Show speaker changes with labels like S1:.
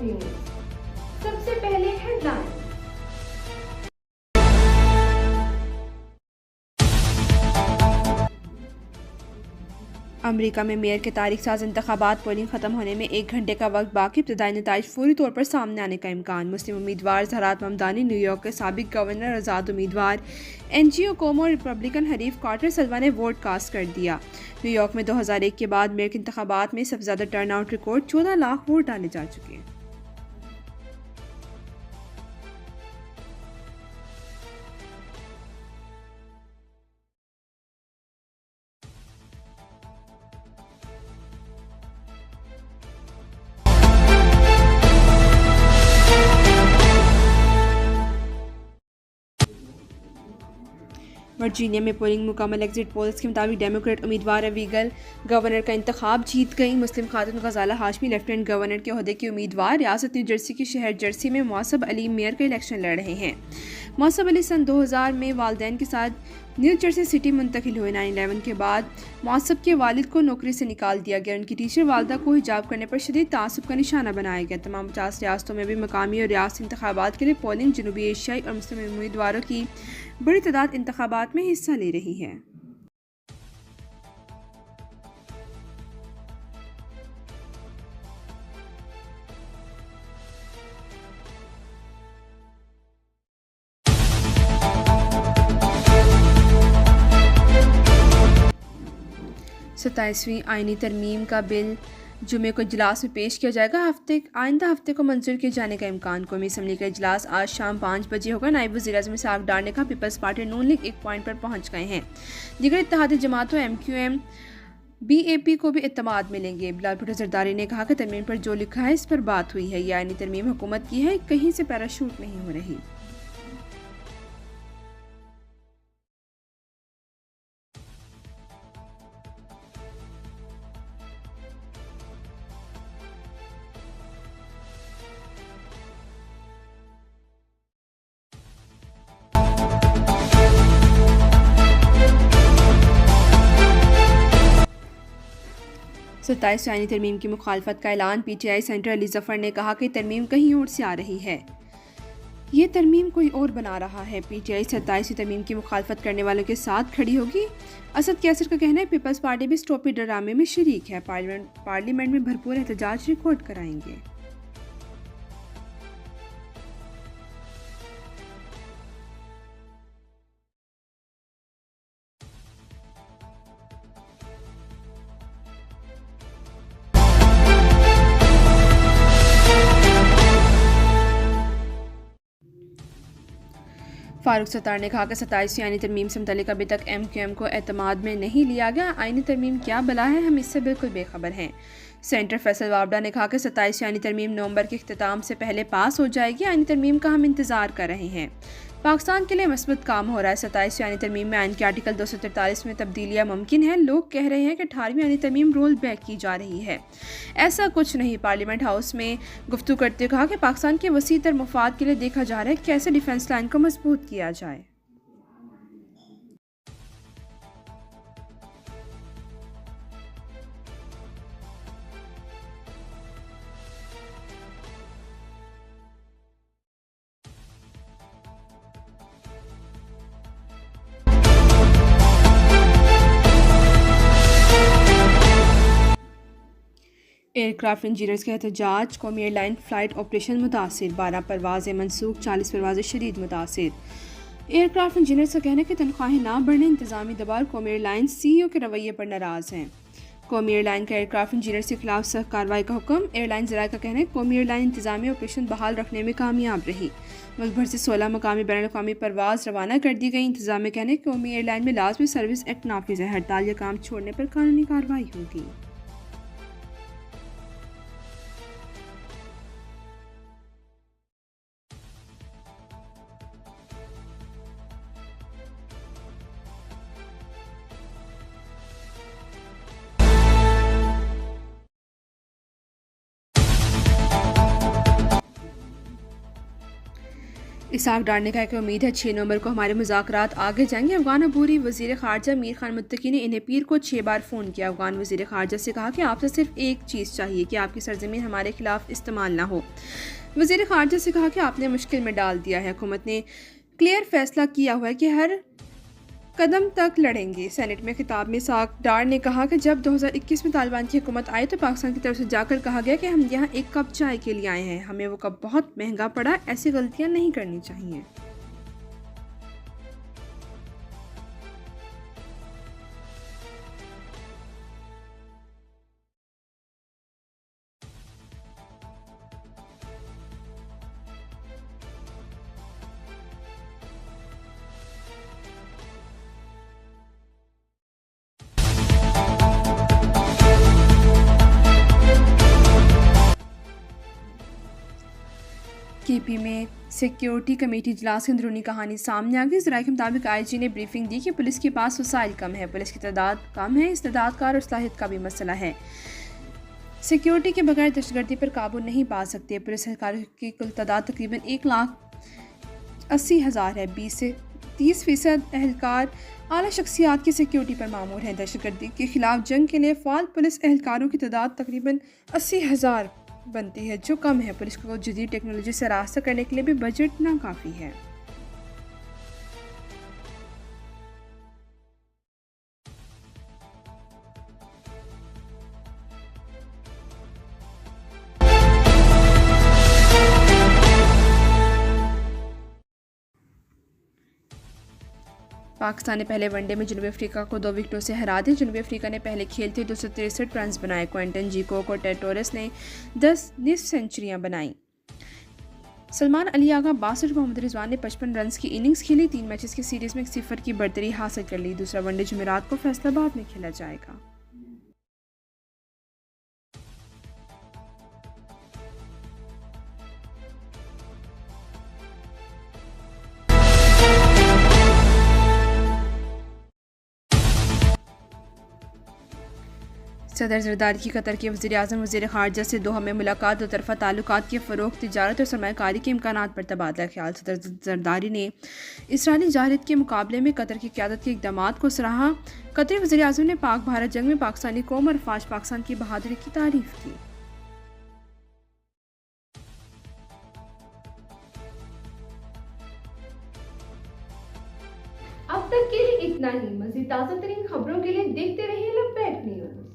S1: TV news. सबसे पहले headline. America में मेयर के तारीख साज इंतखाबात, पोलिंग खत्म होने में 1 घंटे का वक्त बाकी, इब्तदाई नताइज फौरी तौर पर सामने आने का इम्कान। मुस्लिम उम्मीदवार ज़हरात ममदानी, न्यूयॉर्क के साबिक गवर्नर आज़ाद उम्मीदवार एनजीओ कोमो और रिपब्लिकन हरीफ कार्टर सल्वा ने वोट कास्ट कर दिया। न्यूयॉर्क में 2001 के बाद मेयर के इंतखाबात में सबसे ज़्यादा turn out record 14 lakh vote डाले जा चुके हैं। वर्जीनिया में पोलिंग मुकम्मल, एग्जिट पोल्स के मुताबिक डेमोक्रेट उम्मीदवार अवीगल गवर्नर का इंतखाब जीत गई। मुस्लिम खातून गजाला हाशमी लेफ्टिनेंट गवर्नर के ओहदे की उम्मीदवार रियासत न्यू जर्सी के शहर जर्सी में मौसब अली मेयर का इलेक्शन लड़ रहे हैं। मौसब अली सन 2000 में वालदैन के साथ न्यू जर्सी सिटी मुंतकिल हुए। 9/11 के बाद मौसब के वालिद को नौकरी से निकाल दिया गया। उनकी टीचर वालदा को हिजाब करने पर शदीद तासुब का निशाना बनाया गया। तमाम 50 रियासतों में भी मकामी और रियासती इंतखाबात के लिए पोलिंग जनूबी एशियाई और मुस्लिम उम्मीदवारों की बड़ी तादाद इंतखाबात में हिस्सा ले रही है। सत्ताईसवीं आईनी तरमीम का बिल जुमे को इजलास में पेश किया जाएगा। आइंदा हफ्ते को मंजूर किए जाने का इम्कान। कौमी असम्बली का इजलास आज शाम 5 बजे होगा। नायब वज़ीर-ए-आज़म इसाक डार ने कहा पीपल्स पार्टी नून लीग एक पॉइंट पर पहुंच गए हैं। दीगर इत्तेहादी जमातों MQM BAP को भी इत्तेमाद मिलेंगे। बिलाल भुट्टो जरदारी ने कहा कि तरमीम पर जो लिखा है इस पर बात हुई है। यह आईनी तरमीम हुकूमत की है, कहीं से पैराशूट नहीं हो रही। सत्ताईसवीं आईनी तरमीम की मुखालफत का ऐलान। PTI सेंटर अली जफर ने कहा कि तरमीम कहीं और से आ रही है, ये तरमीम कोई और बना रहा है। PTI 27वीं तरमीम की मुखालफत करने वालों के साथ खड़ी होगी। असद कैसर का कहना है पीपल्स पार्टी भी स्टोपी ड्रामे में शरीक है। पार्लियामेंट में भरपूर एहतजाज रिकॉर्ड कराएंगे। फारूक सत्तार ने कहा कि 27वीं आईनी तरमीम से मुतल्लिक अभी तक MQM को एतमाद में नहीं लिया गया। आईनी तरमीम क्या बला है, हम इससे बिल्कुल बेखबर हैं। सेंटर फैसल वावडा ने कहा कि 27वीं आईनी तरमीम नवंबर के इख्तिताम से पहले पास हो जाएगी। आईनी तरमीम का हम इंतज़ार कर रहे हैं। पाकिस्तान के लिए मस्बत काम हो रहा है। 27वीं आईनी तरमीम में आइन के आर्टिकल 243 में तब्दीलियाँ मुमकिन है। लोग कह रहे हैं कि 18वीं आईनी तरमीम रोल बैक की जा रही है। ऐसा कुछ नहीं। पार्लियामेंट हाउस में गुफ्तगू करते हुए कहा कि पाकिस्तान के वसी तर मफाद के लिए देखा जा रहा है कैसे डिफेंस लाइन को मजबूत किया जाए। एयरक्राफ्ट इंजीनियर्स के एहतजाज। कौमी एयरलाइन फ़्लाइट ऑपरेशन मुतासिर, 12 परवाज़ें मनसूख, 40 परवाज़ें शदीद मुतासिर। एयरक्राफ्ट इंजीनियर्स का कहना है कि तनख्वाहें ना बढ़ने, इंतजामी दबाव। कौमी एयरलाइन CEO के रवैये पर नाराज़ हैं। कौमी एयरलाइन का एयरक्राफ्ट इंजीनियर्स के खिलाफ सख्त कार्रवाई का हुक्म। एयरलाइन ज़राए का कहना है कौमी एयरलाइन इंतजामी ऑपरेशन बहाल रखने में कामयाब रही। मुल्क भर से 16 मकामी बैनुल-अक़वामी परवाज़ रवाना कर दी गई। इंतजामिया कहने कौमी एयरलाइन में लाजमी सर्विस एक्ट नाफिज है। हड़ताल या काम छोड़ने पर कानूनी कार्रवाई होगी। इसाक डार ने कहा कि उम्मीद है 6 नवंबर को हमारे मुज़ाकरात आगे जाएंगे। अफगान अबूरी वज़ीर ख़ारजा मीर खान मुत्तकी ने इन्हें पीर को 6 बार फ़ोन किया। अफगान वज़ीर ख़ारजा से कहा कि आपसे सिर्फ एक चीज़ चाहिए कि आपकी सरजमीन हमारे खिलाफ इस्तेमाल ना हो। वज़ीर ख़ारजा से कहा कि आपने मुश्किल में डाल दिया है। हुकूमत ने क्लियर फैसला किया हुआ है कि हर कदम तक लड़ेंगे। सेनेट में खिताब में इसाक डार ने कहा कि जब 2021 में तालिबान की हुकूमत आई तो पाकिस्तान की तरफ से जाकर कहा गया कि हम यहाँ एक कप चाय के लिए आए हैं, हमें वो कप बहुत महंगा पड़ा, ऐसी गलतियाँ नहीं करनी चाहिए। केपी में सिक्योरिटी कमेटी इजलास की अंदरूनी कहानी सामने आ गई। ज़राए के मुताबिक आईजी ने ब्रीफिंग दी कि पुलिस के पास वसाइल कम है, पुलिस की तादाद कम है, इस्तेदादकार और सलाहियत का भी मसला है। सिक्योरिटी के बगैर दहशतगर्दी पर काबू नहीं पा सकते। पुलिस एहलकारों की कुल तादाद तकरीबन 1,80,000 है। 20 से 30% एहलकार आला शख्सियात की सिक्योरिटी पर मामूर हैं। दहशतगर्दी के खिलाफ जंग के लिए फ़ाल पुलिस एहलकारों की तादाद तकरीबन 80,000 बनती है, जो कम है। पुलिस को जदीद टेक्नोलॉजी से रास्ता करने के लिए भी बजट नाकाफ़ी है। पाकिस्तान ने पहले वनडे में जनूबी अफ्रीका को 2 विकेटों से हरा दिया। जनूबी अफ्रीका ने पहले खेलते 263 रन बनाए। क्विंटन जीकोक और टेड टोरेस ने 10 निस्फ सेंचुरियां बनाई। सलमान अली आगा 62, मोहम्मद रिजवान ने 55 रन की इनिंग्स खेली। 3 मैचेस की सीरीज में 1-0 की बढ़तरी हासिल कर ली। दूसरा वनडे जुमेरात को फैसलाबाद में खेला जाएगा। सदर जरदारी की कतर के वज़ीर-ए-आज़म वज़ीर ख़ारजा से दोहा में मुलाकात, दो तरफ़ा ताल्लुकात के फ़रोग़, तिजारत और सरमायाकारी के इम्कानात पर तबादला ख्याल। सदर जरदारी ने इसराइली जाहिद के मुकाबले में कतर की क़यादत के इक़दामात को सराहा। कतरी वज़ीर-ए-आज़म ने पाक भारत जंग में पाकिस्तानी कौम और फ़ाश पाकिस्तान की बहादुरी की तारीफ़ की।
S2: अब तक के लिए इतना ही। मज़ीद ताज़ा तरीन खबरों के लिए देखते रहिए लपैट न्यूज़।